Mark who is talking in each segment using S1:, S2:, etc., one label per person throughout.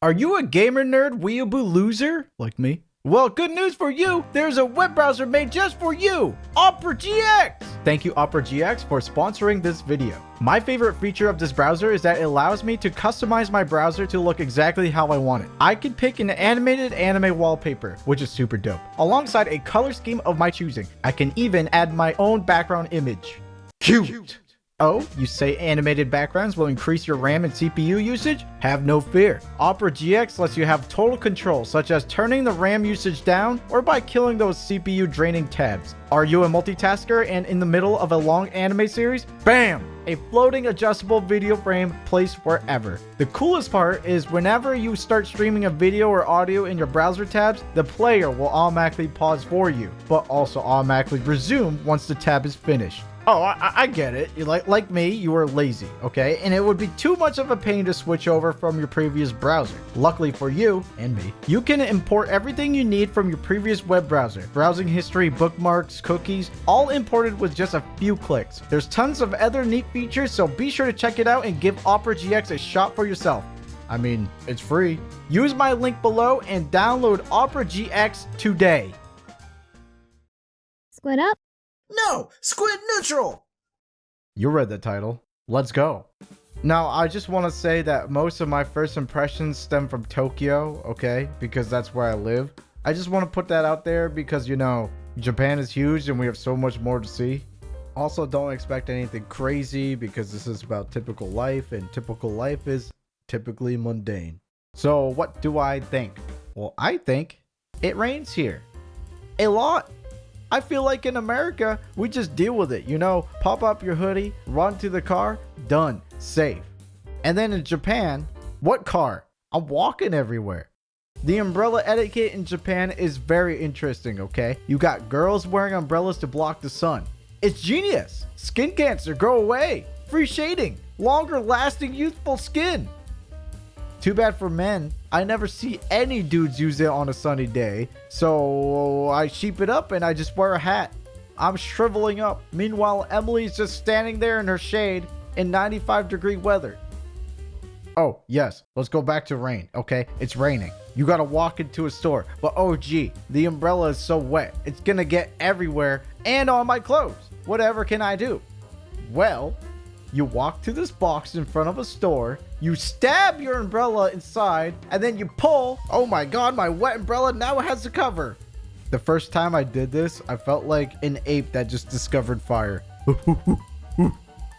S1: Are you a gamer nerd weeaboo loser like me? Well, good news for you, there's a web browser made just for you, Opera GX! Thank you Opera GX for sponsoring this video. My favorite feature of this browser is that it allows me to customize my browser to look exactly how I want it. I can pick an animated anime wallpaper, which is super dope, alongside a color scheme of my choosing. I can even add my own background image. Cute! Oh, you say animated backgrounds will increase your RAM and CPU usage? Have no fear. Opera GX lets you have total control, such as turning the RAM usage down or by killing those CPU draining tabs. Are you a multitasker and in the middle of a long anime series? Bam! A floating adjustable video frame placed wherever. The coolest part is whenever you start streaming a video or audio in your browser tabs, the player will automatically pause for you, but also automatically resume once the tab is finished. Oh, I get it. You like me, you are lazy, okay? And it would be too much of a pain to switch over from your previous browser. Luckily for you, and me, you can import everything you need from your previous web browser. Browsing history, bookmarks, cookies, all imported with just a few clicks. There's tons of other neat features, so be sure to check it out and give Opera GX a shot for yourself. I mean, it's free. Use my link below and download Opera GX today.
S2: Squid up?
S3: No! Squid neutral!
S1: You read the title. Let's go. Now, I just want to say that most of my first impressions stem from Tokyo, okay? Because that's where I live. I just want to put that out there because, you know, Japan is huge and we have so much more to see. Also, don't expect anything crazy because this is about typical life, and typical life is typically mundane. So, what do I think? Well, I think it rains here. A lot. I feel like in America, we just deal with it, you know, pop up your hoodie, run to the car, done, safe. And then in Japan, what car? I'm walking everywhere. The umbrella etiquette in Japan is very interesting, okay? You got girls wearing umbrellas to block the sun. It's genius. Skin cancer, go away. Free shading, longer lasting youthful skin. Too bad for men, I never see any dudes use it on a sunny day, so I sheep it up and I just wear a hat. I'm shriveling up. Meanwhile, Emily's just standing there in her shade in 95-degree weather. Oh, yes, let's go back to rain, okay? It's raining. You gotta walk into a store, but oh gee, the umbrella is so wet. It's gonna get everywhere and on my clothes. Whatever can I do? Well, you walk to this box in front of a store, you stab your umbrella inside, and then you pull. Oh my god, my wet umbrella now has a cover. The first time I did this, I felt like an ape that just discovered fire.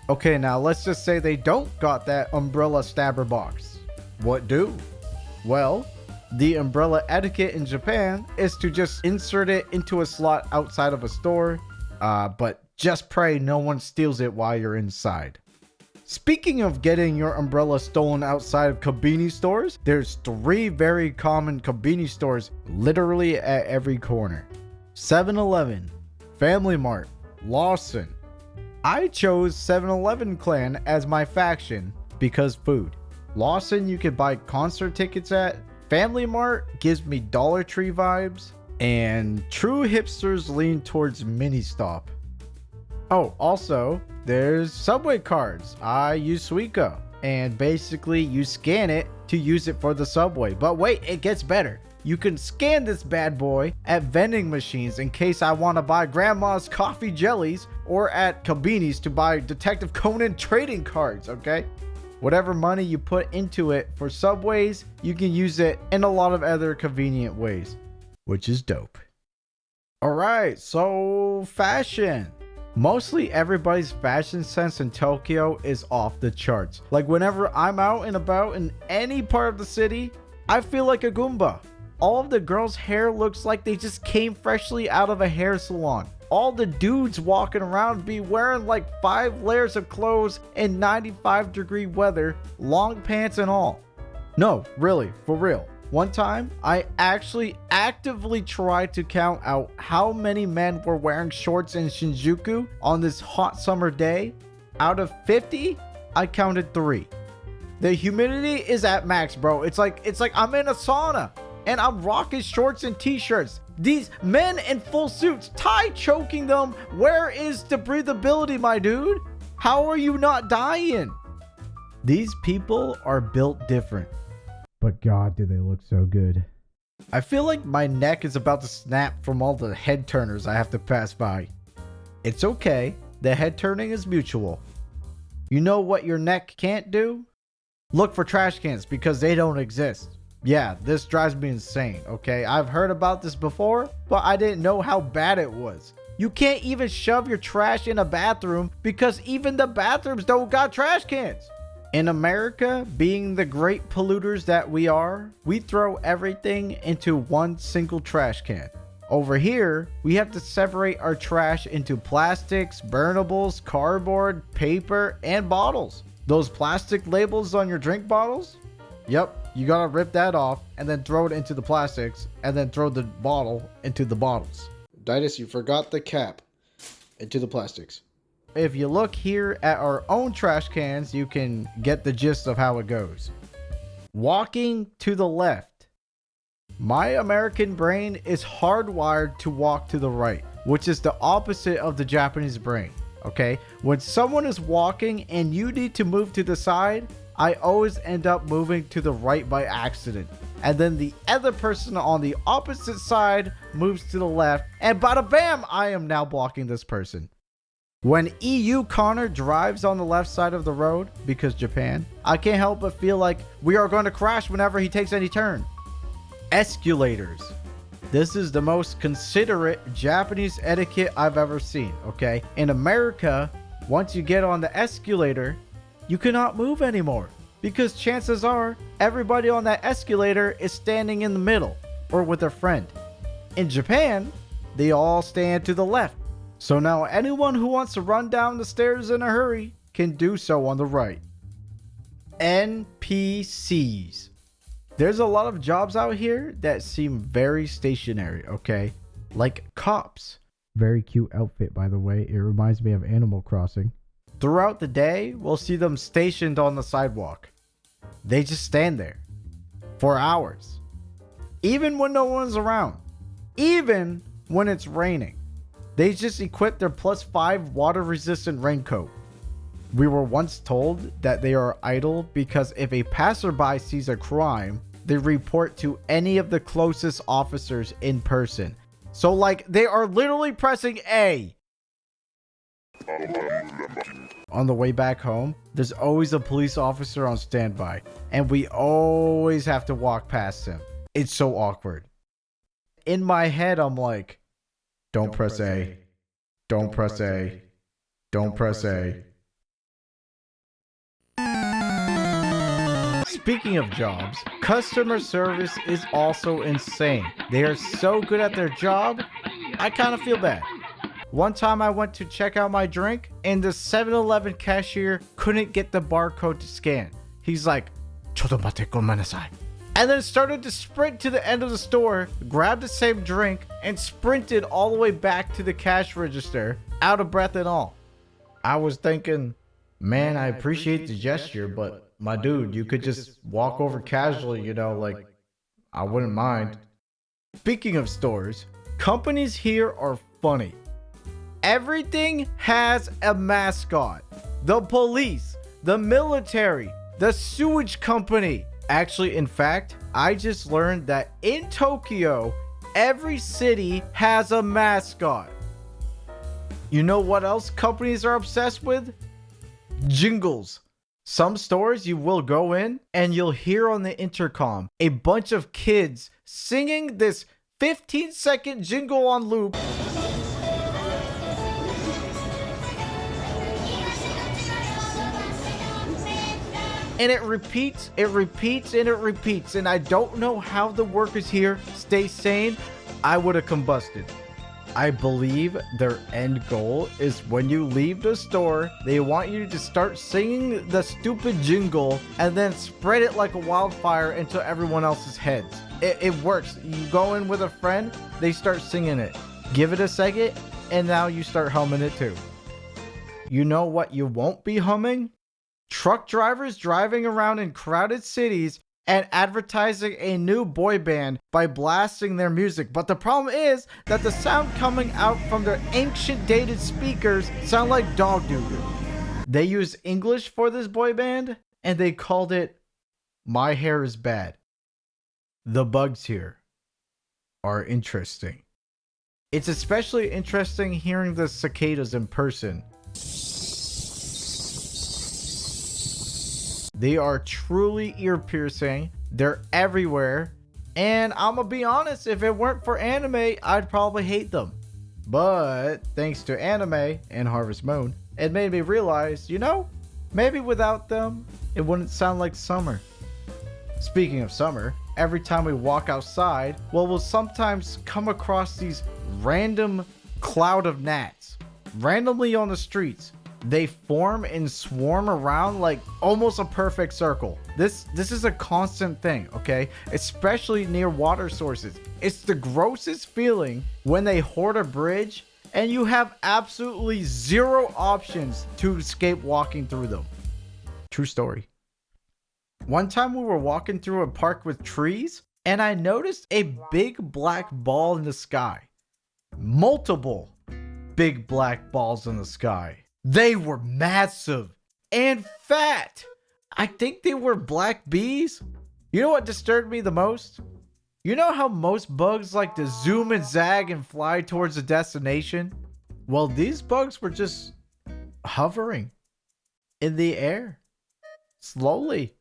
S1: Okay, now let's just say they don't got that umbrella stabber box. What do? Well, the umbrella etiquette in Japan is to just insert it into a slot outside of a store, but just pray no one steals it while you're inside. Speaking of getting your umbrella stolen outside of convenience stores, there's 3 very common convenience stores literally at every corner. 7-Eleven, Family Mart, Lawson. I chose 7-Eleven clan as my faction because food. Lawson you could buy concert tickets at, Family Mart gives me Dollar Tree vibes, and true hipsters lean towards mini stop. Oh, also, there's Subway cards. I use Suica, and basically you scan it to use it for the Subway. But wait, it gets better. You can scan this bad boy at vending machines in case I want to buy grandma's coffee jellies, or at convenience to buy Detective Conan trading cards, okay? Whatever money you put into it for Subways, you can use it in a lot of other convenient ways, which is dope. Alright, so fashion. Mostly everybody's fashion sense in Tokyo is off the charts. Like whenever I'm out and about in any part of the city, I feel like a Goomba. All of the girls' hair looks like they just came freshly out of a hair salon. All the dudes walking around be wearing like 5 layers of clothes in 95-degree weather, long pants and all. No, really, for real. One time, I actually actively tried to count out how many men were wearing shorts in Shinjuku on this hot summer day. Out of 50, I counted 3. The humidity is at max, bro. It's like I'm in a sauna and I'm rocking shorts and t-shirts. These men in full suits, tie choking them. Where is the breathability, my dude? How are you not dying? These people are built different. But God, do they look so good. I feel like my neck is about to snap from all the head turners I have to pass by. It's okay. The head turning is mutual. You know what your neck can't do? Look for trash cans because they don't exist. Yeah, this drives me insane, okay? I've heard about this before, but I didn't know how bad it was. You can't even shove your trash in a bathroom because even the bathrooms don't got trash cans. In America, being the great polluters that we are, we throw everything into one single trash can. Over here, we have to separate our trash into plastics, burnables, cardboard, paper, and bottles. Those plastic labels on your drink bottles? Yep, you gotta rip that off and then throw it into the plastics and then throw the bottle into the bottles. Daidus, you forgot the cap. Into the plastics. If you look here at our own trash cans, you can get the gist of how it goes. Walking to the left. My American brain is hardwired to walk to the right, which is the opposite of the Japanese brain, okay? When someone is walking and you need to move to the side, I always end up moving to the right by accident. And then the other person on the opposite side moves to the left, and bada bam, I am now blocking this person. When EU Connor drives on the left side of the road, because Japan, I can't help but feel like we are going to crash whenever he takes any turn. Escalators. This is the most considerate Japanese etiquette I've ever seen, okay? In America, once you get on the escalator, you cannot move anymore because chances are everybody on that escalator is standing in the middle or with a friend. In Japan, they all stand to the left. So now anyone who wants to run down the stairs in a hurry can do so on the right. NPCs. There's a lot of jobs out here that seem very stationary, okay? Like cops. Very cute outfit, by the way. It reminds me of Animal Crossing. Throughout the day, we'll see them stationed on the sidewalk. They just stand there for hours. Even when no one's around. Even when it's raining. They just equip their +5 water-resistant raincoat. We were once told that they are idle because if a passerby sees a crime, they report to any of the closest officers in person. So like they are literally pressing A. On the way back home, there's always a police officer on standby, and we always have to walk past him. It's so awkward. In my head, I'm like, don't press A. Don't press A. Don't press A. Speaking of jobs, customer service is also insane. They are so good at their job, I kind of feel bad. One time I went to check out my drink and the 7-Eleven cashier couldn't get the barcode to scan. He's like, "Chodomate gomenasai." And then started to sprint to the end of the store, grabbed the same drink, and sprinted all the way back to the cash register, out of breath and all. I was thinking, man, I appreciate the gesture, but my dude, you could just walk over casually, you know, like, I wouldn't mind. Speaking of stores, companies here are funny. Everything has a mascot. The police, the military, the sewage company. Actually, in fact, I just learned that in Tokyo, every city has a mascot. You know what else companies are obsessed with? Jingles. Some stores you will go in and you'll hear on the intercom a bunch of kids singing this 15-second jingle on loop. And it repeats, and it repeats. And I don't know how the workers here stay sane. I would have combusted. I believe their end goal is when you leave the store, they want you to start singing the stupid jingle and then spread it like a wildfire into everyone else's heads. It works. You go in with a friend, they start singing it. Give it a second, and now you start humming it too. You know what you won't be humming? Truck drivers driving around in crowded cities and advertising a new boy band by blasting their music. But the problem is that the sound coming out from their ancient dated speakers sound like dog doo-doo. They use English for this boy band and they called it My Hair Is Bad. The bugs here are interesting. It's especially interesting hearing the cicadas in person. They are truly ear-piercing. They're everywhere. And I'm gonna be honest, if it weren't for anime, I'd probably hate them. But thanks to anime and Harvest Moon, it made me realize, you know, maybe without them, it wouldn't sound like summer. Speaking of summer, every time we walk outside, well, we'll sometimes come across these random cloud of gnats randomly on the streets. They form and swarm around like almost a perfect circle. This is a constant thing, okay? Especially near water sources. It's the grossest feeling when they hoard a bridge and you have absolutely zero options to escape walking through them. True story. One time we were walking through a park with trees and I noticed a big black ball in the sky. Multiple big black balls in the sky. They were massive and fat. I think they were black bees. You know what disturbed me the most? You know how most bugs like to zoom and zag and fly towards a destination? Well, these bugs were just hovering in the air, slowly,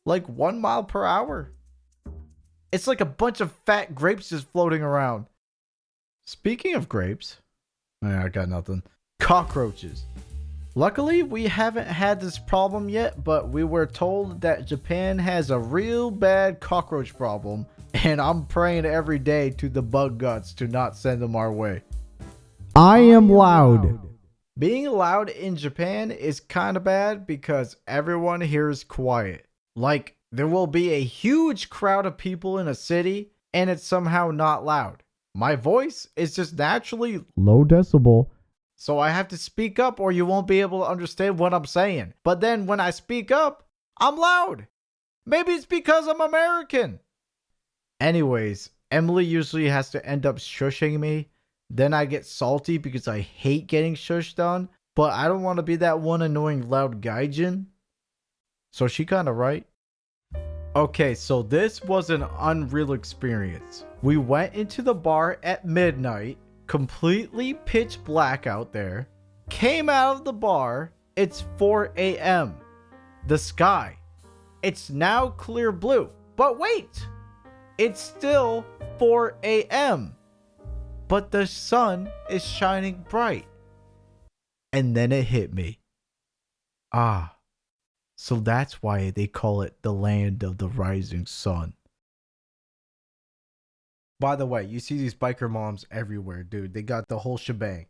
S1: like 1 mile per hour. It's like a bunch of fat grapes just floating around. Speaking of grapes, I got nothing. Cockroaches. Luckily, we haven't had this problem yet, but we were told that Japan has a real bad cockroach problem, and I'm praying every day to the bug guts to not send them our way. I am loud. Being loud in Japan is kind of bad because everyone here is quiet. Like, there will be a huge crowd of people in a city, and it's somehow not loud. My voice is just naturally low decibel. So I have to speak up or you won't be able to understand what I'm saying. But then when I speak up, I'm loud. Maybe it's because I'm American. Anyways, Emily usually has to end up shushing me. Then I get salty because I hate getting shushed on. But I don't want to be that one annoying loud gaijin. So she kind of right. Okay, so this was an unreal experience. We went into the bar at midnight. Completely pitch black out there. Came out of the bar. It's 4 a.m. The sky. It's now clear blue. But wait! It's still 4 a.m. But the sun is shining bright. And then it hit me. Ah. So that's why they call it the land of the rising sun. By the way, you see these biker moms everywhere, dude. They got the whole shebang.